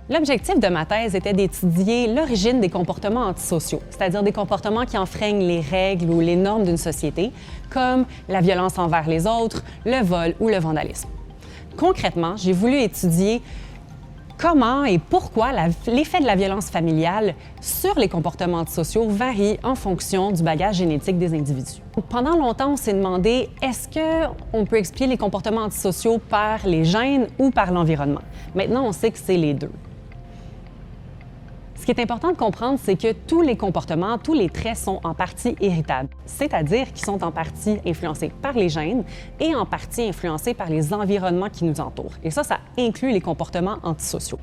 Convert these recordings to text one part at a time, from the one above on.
L'objectif de ma thèse était d'étudier l'origine des comportements antisociaux, c'est-à-dire des comportements qui enfreignent les règles ou les normes d'une société, comme la violence envers les autres, le vol ou le vandalisme. Concrètement, j'ai voulu étudier comment et pourquoi l'effet de la violence familiale sur les comportements antisociaux varie en fonction du bagage génétique des individus. Pendant longtemps, on s'est demandé, est-ce qu'on peut expliquer les comportements antisociaux par les gènes ou par l'environnement? Maintenant, on sait que c'est les deux. Ce qui est important de comprendre, c'est que tous les comportements, tous les traits sont en partie héritables, c'est-à-dire qu'ils sont en partie influencés par les gènes et en partie influencés par les environnements qui nous entourent. Et ça inclut les comportements antisociaux.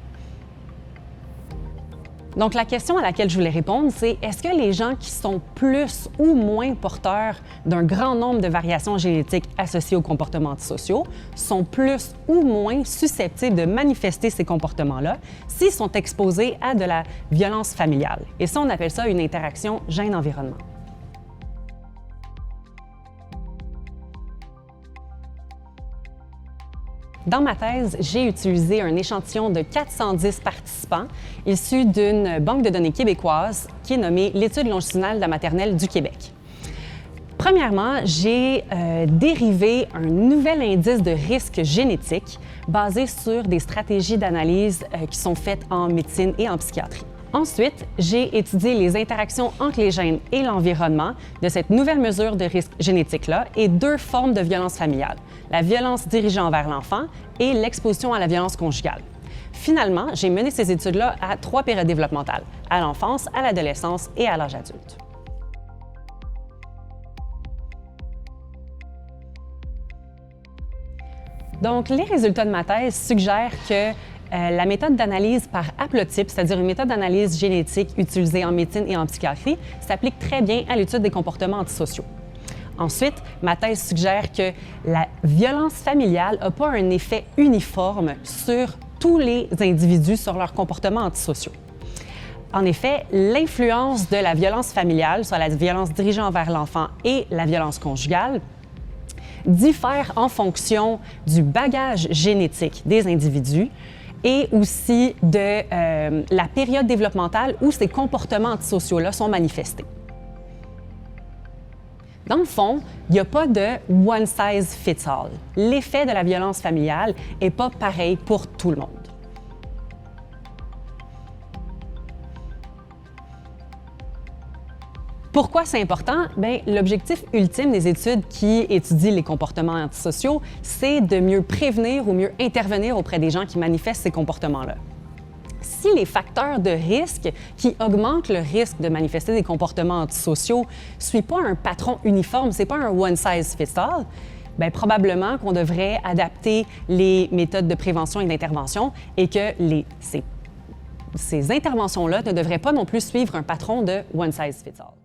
Donc, la question à laquelle je voulais répondre, c'est est-ce que les gens qui sont plus ou moins porteurs d'un grand nombre de variations génétiques associées aux comportements antisociaux sont plus ou moins susceptibles de manifester ces comportements-là s'ils sont exposés à de la violence familiale? Et ça, on appelle ça une interaction gène-environnement. Dans ma thèse, j'ai utilisé un échantillon de 410 participants issus d'une banque de données québécoise qui est nommée l'Étude longitudinale de la maternelle du Québec. Premièrement, j'ai dérivé un nouvel indice de risque génétique basé sur des stratégies d'analyse qui sont faites en médecine et en psychiatrie. Ensuite, j'ai étudié les interactions entre les gènes et l'environnement de cette nouvelle mesure de risque génétique-là et deux formes de violence familiale, la violence dirigée envers l'enfant et l'exposition à la violence conjugale. Finalement, j'ai mené ces études-là à 3 périodes développementales, à l'enfance, à l'adolescence et à l'âge adulte. Donc, les résultats de ma thèse suggèrent que la méthode d'analyse par haplotype, c'est-à-dire une méthode d'analyse génétique utilisée en médecine et en psychiatrie, s'applique très bien à l'étude des comportements antisociaux. Ensuite, ma thèse suggère que la violence familiale n'a pas un effet uniforme sur tous les individus sur leurs comportements antisociaux. En effet, l'influence de la violence familiale sur la violence dirigée envers l'enfant et la violence conjugale diffère en fonction du bagage génétique des individus et aussi de la période développementale où ces comportements antisociaux-là sont manifestés. Dans le fond, il n'y a pas de « one size fits all ». L'effet de la violence familiale n'est pas pareil pour tout le monde. Pourquoi c'est important? Bien, l'objectif ultime des études qui étudient les comportements antisociaux, c'est de mieux prévenir ou mieux intervenir auprès des gens qui manifestent ces comportements-là. Si les facteurs de risque qui augmentent le risque de manifester des comportements antisociaux ne suivent pas un patron uniforme, ce n'est pas un one size fits all, bien, probablement qu'on devrait adapter les méthodes de prévention et d'intervention et que ces interventions-là ne devraient pas non plus suivre un patron de one size fits all.